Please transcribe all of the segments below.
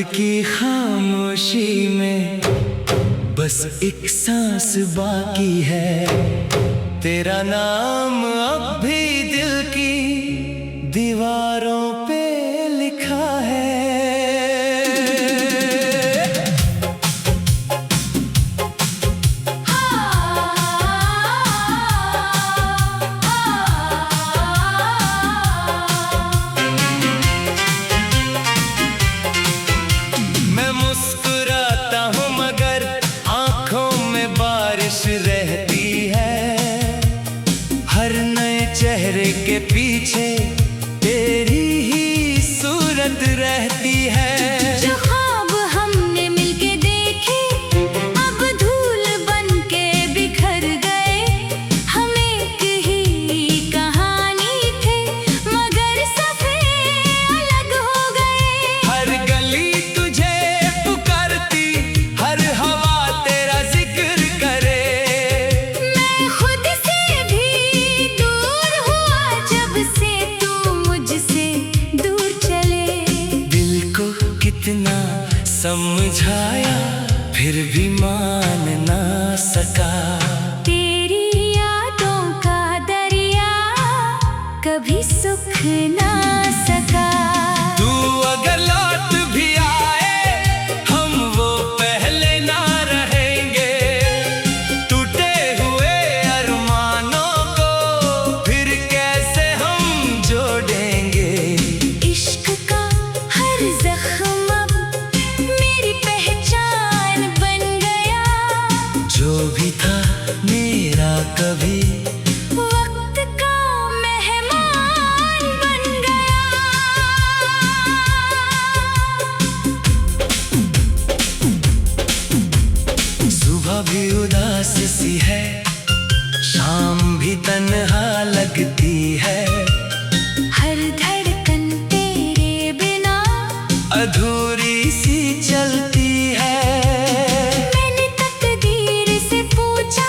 की खामोशी में बस एक सांस बाकी है, तेरा नाम अब भी दिल की दीवारों पे लिखा है। मैं मुस्कुराता हूँ मगर आंखों में बारिश रहती है, हर नए चेहरे के पीछे तेरी ही सूरत रहती है। जो ख्वाब हमने मिलके देखे अब धूल बन के बिखर गए, हम एक ही कहानी थे मगर सफेद अलग हो गए। हर गली तुझे पुकारती, हर हवा तेरा जिक्र करे। मैं खुद से भी दूर हुआ जब से तू मुझसे दूर चले। दिल को कितना समझाया फिर भी मान ना सका, तेरी यादों का दरिया कभी सुख ना सका। तू अगर लौट भी आए हम वो पहले ना रहेंगे, टूटे हुए अरमानों को फिर कैसे हम जोड़ेंगे। इश्क का हर जख्म अब मेरी पहचान बन गया, जो भी था मेरा कभी वक्त का मेहमान बन गया। सुबह भी उदास सी है, शाम भी तन्हा लगती है, हर धड़कन तेरे बिना अधूरी सी चलती है। मैंने तकदीर से पूछा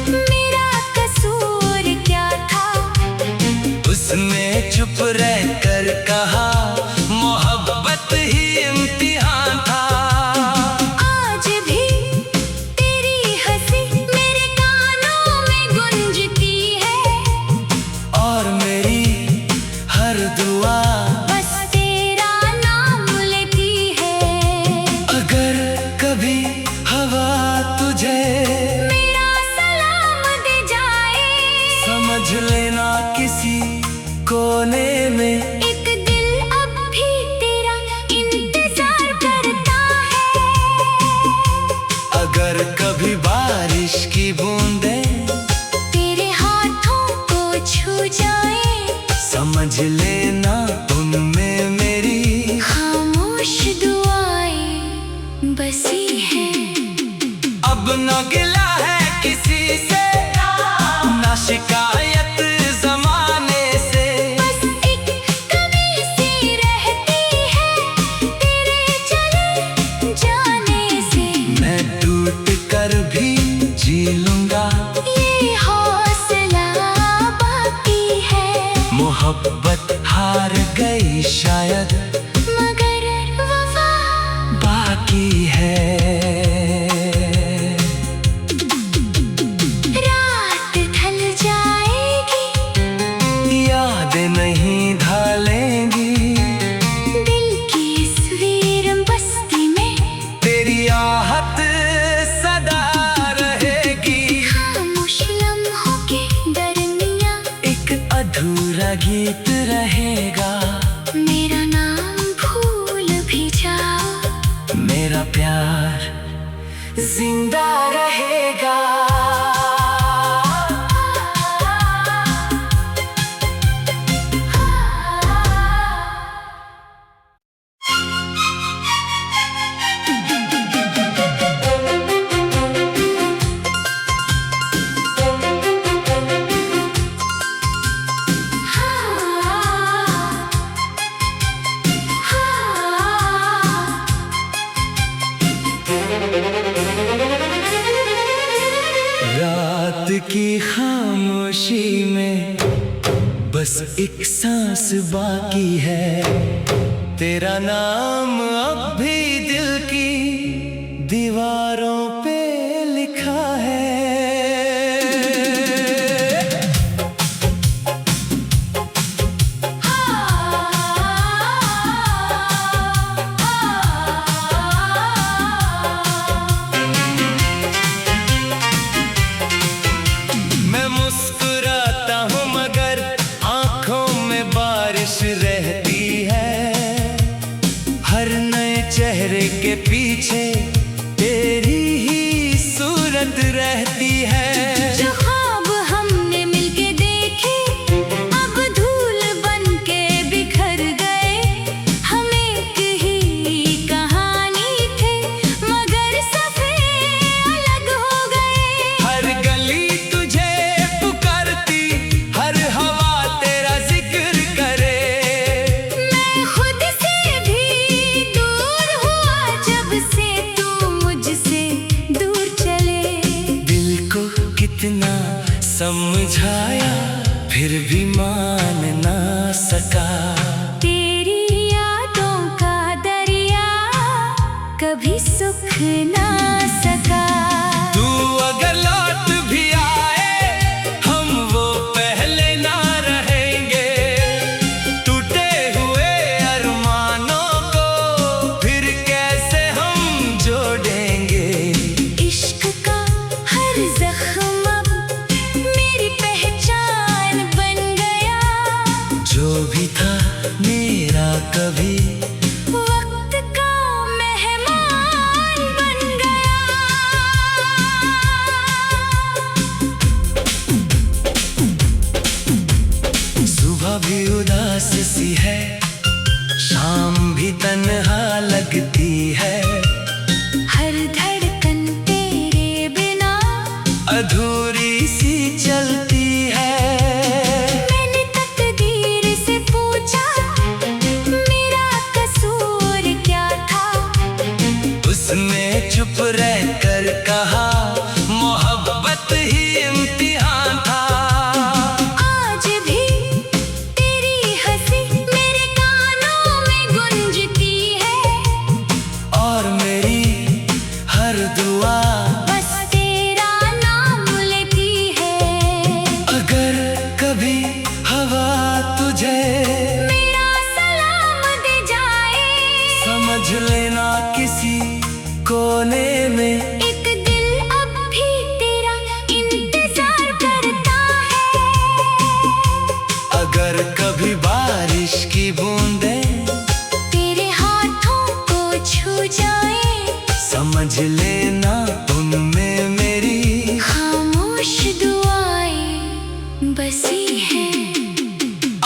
मेरा कसूर क्या था, उसने चुप रहकर कहा मोहब्बत ही इम्तिहान था। आज भी तेरी हंसी मेरे कानों में गूंजती है, और मेरी हर दुआ बस तेरा नाम लेती है। अगर कभी हवा तुझे मेरा सलाम दे जाए, समझ लेना किसी कोने में एक दिल अब भी तेरा इंतजार करता है। अगर कभी बारिश की बूंदें तेरे हाथों को छू जाए, समझ लेना उनमें मेरी खामोश दुआएं बसी है। अब न गिला है किसी से, ना शिकायत जमाने से। बस एक कमी सी रहती है तेरे चले जाने से। मैं टूट कर भी जी लूंगा, ये हौसला बाकी है, मोहब्बत हार गई शायद मगर वफा बाकी है। रात ढल जाएगी, यादें नहीं ढालेंगी, दिल की इस वीर बस्ती में तेरी आहट सदा रहेगी। खामोश लम्हों के दरमियां एक अधूरा गीत रहेगा, मेरा नाम भूल भी जाओ, मेरा प्यार जिंदा रहेगा। रात की खामोशी में बस एक सांस बाकी है, तेरा नाम अब भी दिल की दीवारों पे लिखा है। मैं मुस्कुराता हूँ मगर आंखों में बारिश रहती है। हर नए चेहरे के पीछे तेरी ही सूरत रहती है। जो ख्वाब हमने मिलके देखे अब धूल बन के बिखर गए। हम एक ही कहानी थे मगर सफेद अलग हो गए। हर गली तुझे पुकारती, हर हवा तेरा जिक्र करे। मैं खुद से भी दूर हुआ जब से तू मुझसे दूर चले। दिल को कितना समझाया फिर भी मान ना सका। तेरी यादों का दरिया कभी सुख ना सका। तू अगर लौट भी आए हम वो पहले ना रहेंगे। टूटे हुए अरमानों को फिर कैसे हम जोड़ेंगे। इश्क का हर जख्म अब मेरी पहचान बन गया। जो भी था मेरा कभी वक्त का मेहमान बन गया। सुबह भी उदास सी है, शाम भी तन्हा लगती है। हर धड़कन तेरे बिना अधूरी सी चलती है। मैंने तकदीर से पूछा मेरा कसूर क्या था। उसने चुप रहकर कहा मोहब्बत ही इम्तिहान था। आज भी तेरी हंसी मेरे कानों में गूंजती है। और मेरी हर दुआ बस तेरा नाम लेती है। अगर कभी हवा तुझे मेरा सलाम दे जाए। समझ लेना किसी कोने में एक दिल अब भी तेरा इंतजार करता है। अगर कभी बारिश की बूंदें तेरे हाथों को छू जाए। समझ लेना उनमें मेरी खामोश दुआएं बसी हैं।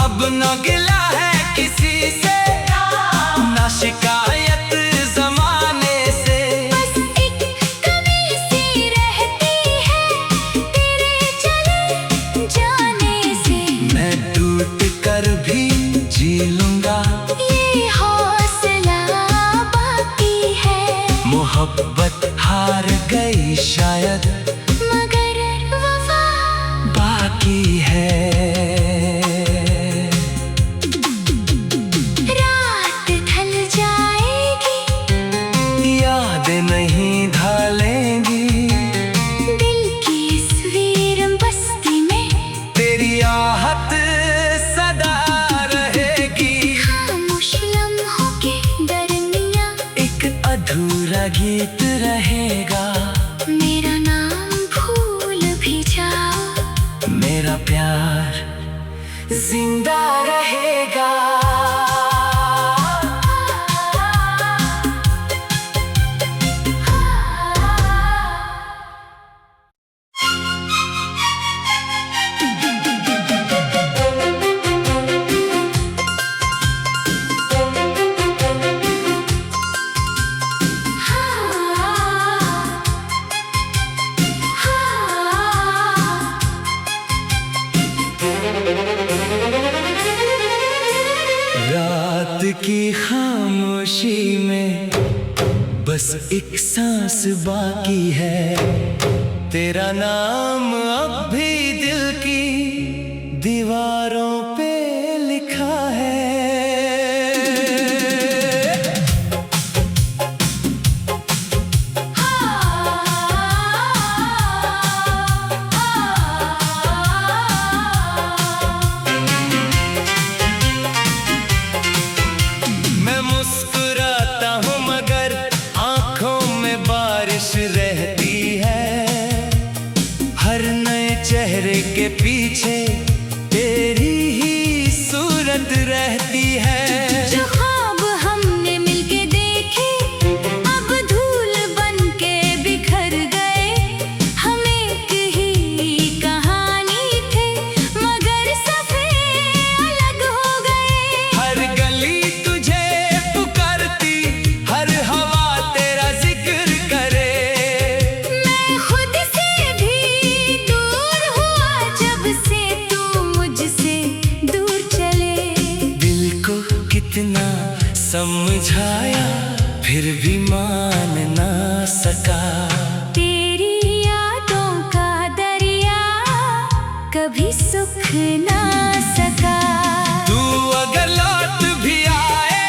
अब न गिला है किसी से, ना शिकायत जमाने से। बस एक कमी सी रहती है तेरे चले जाने से। मैं टूट कर भी जी लूंगा, ये हौसला बाकी है। मोहब्बत हार गई शायद मगर वफा बाकी है। रात ढल जाएगी यादें नहीं ढालेंगी। दिल की इस वीर बस्ती में। तेरी आहट सदा रहेगी। खामोश लम्हों के दरमियां एक अधूरा गीत रहेगा। मेरा नाम भूल भी जाओ। मेरा प्यार जिंदा रहेगा। रात की खामोशी में बस एक सांस बाकी है। तेरा नाम अब भी दिल की दीवारों पे लिखा है। पीछे तेरी ही सूरत रहती है। जो ख्वाब हमने मिलके देखे अब धूल बन के बिखर गए। हम एक ही कहानी थे मगर सफेद अलग हो गए। हर गली तुझे पुकारती, हर हवा तेरा जिक्र करे। मैं खुद से भी दूर हुआ जब से तू मुझसे दूर चले। दिल को कितना समझाया फिर भी मान ना सका। तेरी यादों का दरिया कभी सुख ना सका। तू अगर लौट भी आए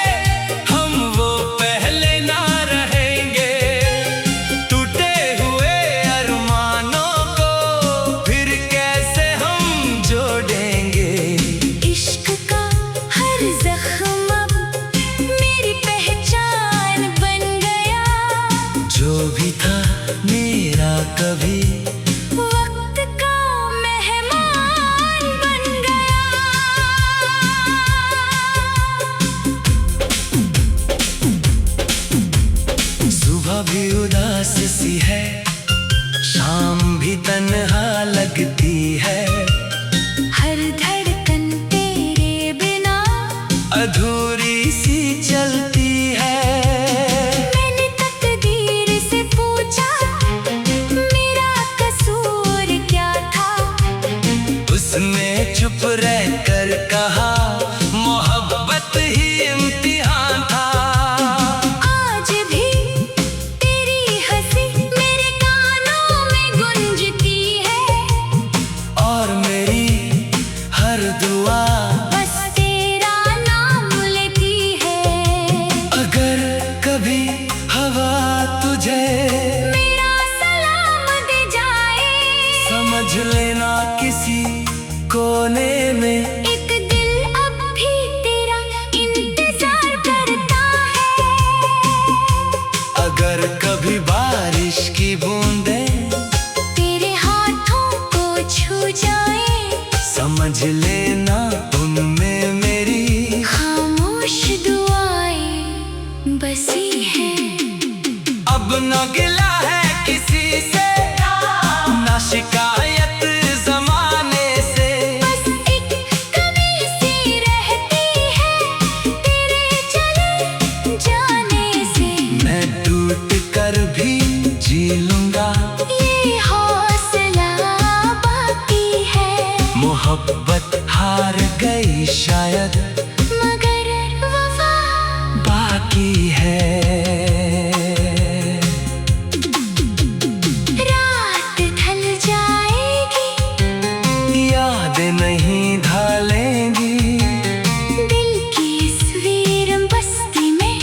हम वो पहले ना रहेंगे। टूटे हुए अरमानों को फिर कैसे हम जोड़ेंगे। इश्क का हर जख्म अब मेरी पहचान बन गया। जो भी था मेरा कभी वक्त का मेहमान बन गया। सुबह भी उदास सी है, शाम भी तन्हा लगती है। हर धड़कन तेरे बिना अधूरी सी चलती है। मैंने तकदीर से पूछा मेरा कसूर क्या था। उसने चुप रहकर कहा मोहब्बत ही इम्तिहान था। आज भी तेरी हंसी मेरे कानों में गूंजती है। और मेरी हर दुआ बस तेरा नाम लेती है। अगर कभी हवा तुझे मेरा सलाम दे जाए। समझ लेना किसी कोने में एक दिल अब भी तेरा इंतजार करता है। अगर कभी बारिश की बूंदें तेरे हाथों को छू जाए। समझ लेना उनमें मेरी खामोश दुआएं बसी हैं। अब न गिला है किसी से, ना शिकायत जमाने से। बस एक कमी सी रहती है तेरे चले जाने से। मैं टूट कर भी जी लूंगा, ये हौसला बाकी है। मोहब्बत हार गई शायद मगर वफा बाकी है। रात ढल जाएगी यादें नहीं ढालेंगी। दिल की इस वीर बस्ती में।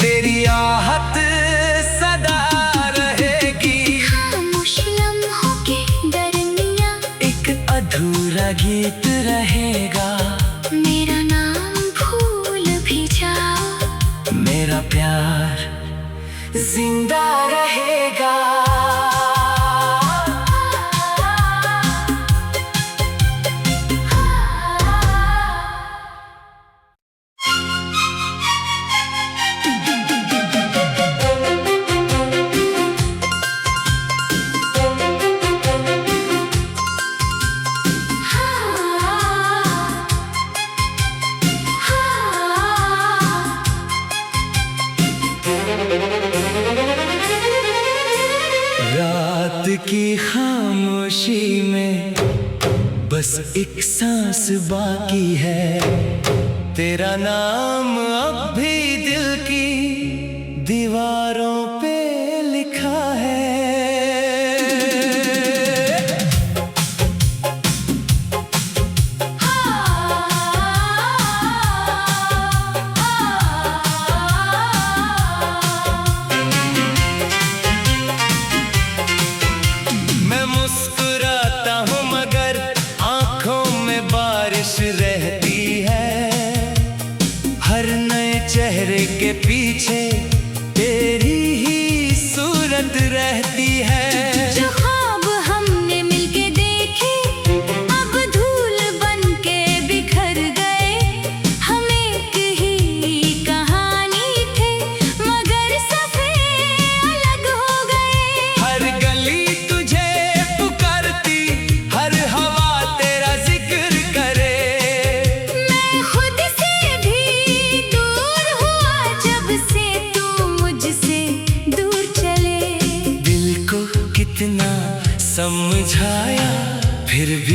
तेरी आहट सदा रहेगी। खामोश लम्हों के दरमियां एक अधूरा गीत रहेगा। मेरा नाम भूल भी जाओ। मेरा प्यार जिंदा रहेगा। रात की खामोशी में बस एक सांस बाकी है। तेरा नाम अब भी दिल की दीवारों पे लिखा है। मैं मुस्कुराता हूँ मगर आंखों में बारिश रहती है। हर नए चेहरे के पीछे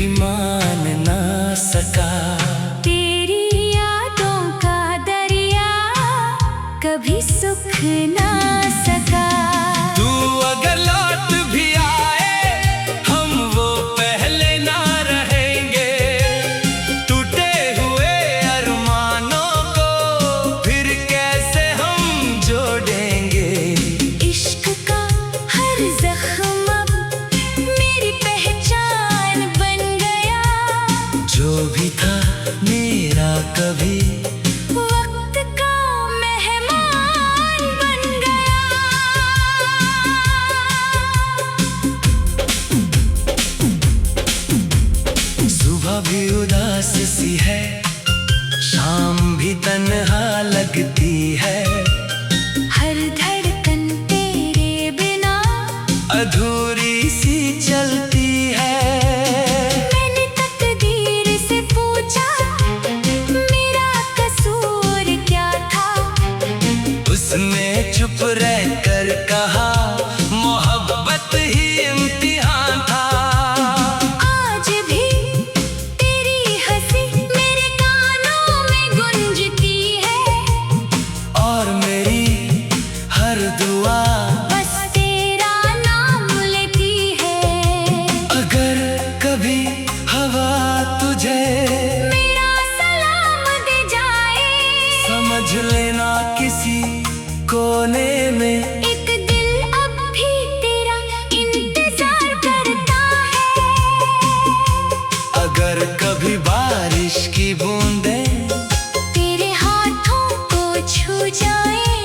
भी मान ना सका। तेरी यादों का दरिया कभी सुख ना सका। तू अगर लौट भी आए हम वो पहले ना रहेंगे। टूटे हुए अरमानों को फिर कैसे हम जोड़ेंगे। इश्क का हर जख्म अब मेरी पहचान बन गया। जो भी था मेरा कभी वक्त का मेहमान बन गया। सुबह भी उदास सी है, शाम भी तन्हा लगती है। हर धड़कन तेरे बिना अधूरी सी चलती है। मैंने तकदीर से पूछा मेरा कसूर क्या था। उसने चुप रहकर कहा मोहब्बत ही इम्तिहान था। आज भी तेरी हंसी मेरे कानों में गूंजती है। और मेरी हर दुआ बस तेरा नाम लेती है। अगर कभी हवा तुझे मेरा सलाम दे जाए। समझ लेना किसी कोने में एक दिल अब भी तेरा इंतजार करता है। अगर कभी बारिश की बूंदें तेरे हाथों को छू जाए।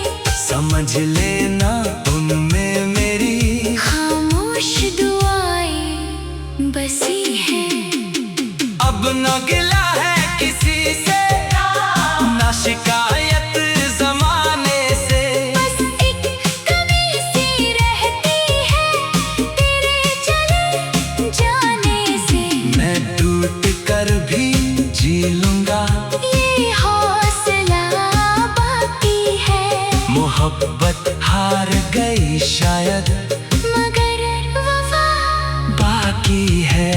समझ लेना उनमें मेरी खामोश दुआएं बसी है। अब न गिला है किसी से, ना शिकायत जमाने से। बस एक कमी सी रहती है तेरे चले जाने से। मैं टूट कर भी जी लूंगा, ये हौसला बाकी है। मोहब्बत हार गई शायद मगर वफा बाकी है।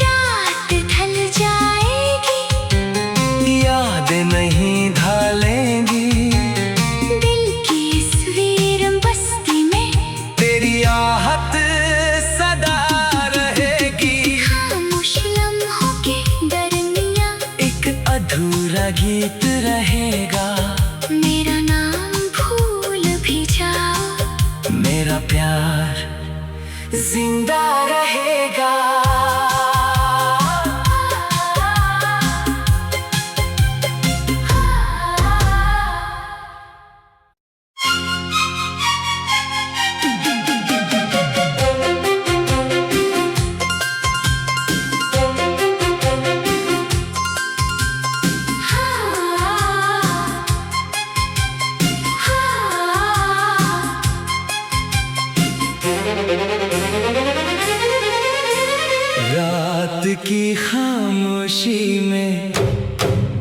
रात ढल जाएगी, यादें नहीं ढालेंगी। दिल की इस वीर बस्ती में तेरी आहट सदा रहेगी। खामोश लम्हों के दरमियां एक अधूरा गीत रहेगा। मेरा नाम भूल भी जाओ, मेरा प्यार जिंदा रहेगा। रात की खामोशी में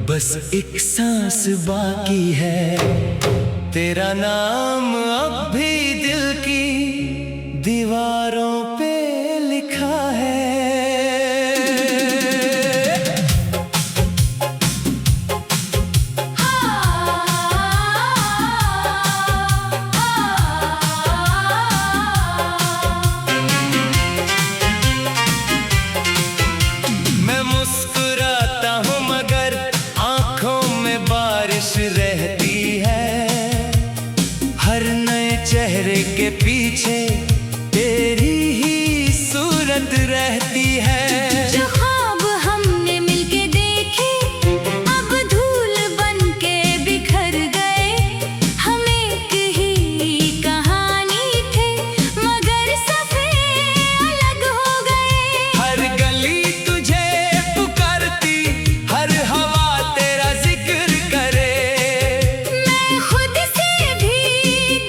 बस एक सांस बाकी है। तेरा नाम अब भी दिल की दीवारों पे लिखा है। मैं मुस्कुराता हूँ मगर आंखों में बारिश रहती है। हर नए चेहरे के पीछे तेरी ही सूरत रहती है। जो ख्वाब हमने मिलके देखे अब धूल बन के बिखर गए। हम एक ही कहानी थे मगर सफर अलग हो गए। हर गली तुझे पुकारती, हर हवा तेरा जिक्र करे। मैं खुद से भी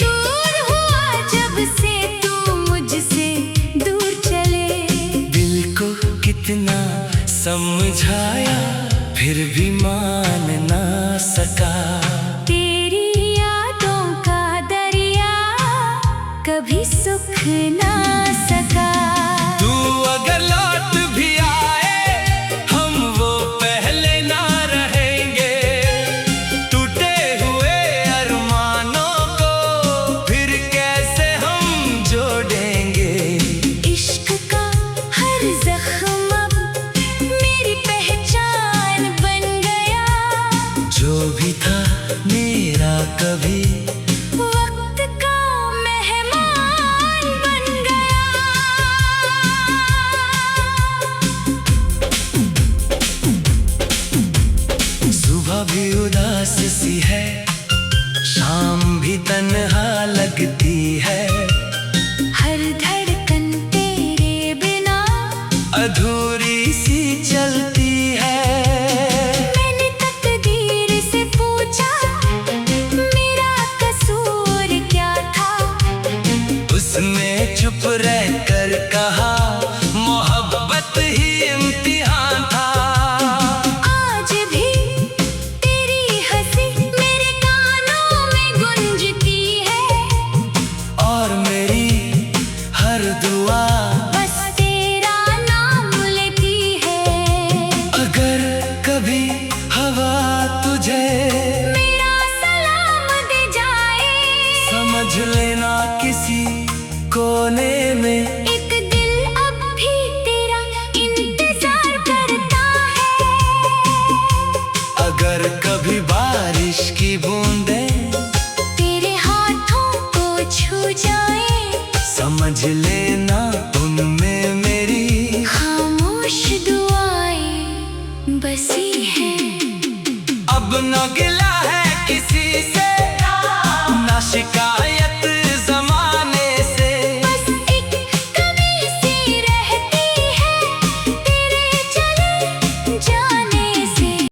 दूर हुआ जब से तू मुझसे दूर चले। दिल को कितना समझाया फिर भी मान ना सका। तेरी यादों का दरिया कभी सुख ना अधूरी सी चलती है। मैंने तकदीर से पूछा मेरा कसूर क्या था। उसने चुप रहकर कहा मोहब्बत ही इम्तिहान था। आज भी तेरी हंसी मेरे कानों में गूंजती है। और मेरी हर दुआ बस तेरा नाम लेती है। अगर कभी हवा तुझे मेरा सलाम दे जाए। समझ लेना किसी कोने में एक दिल अब भी तेरा इंतजार करता है। अगर कभी बारिश की बूंदें तेरे हाथों को छू जाए। समझ लेना उनमें मेरी खामोश दुआएं बसी हैं। अब न गिला है किसी से।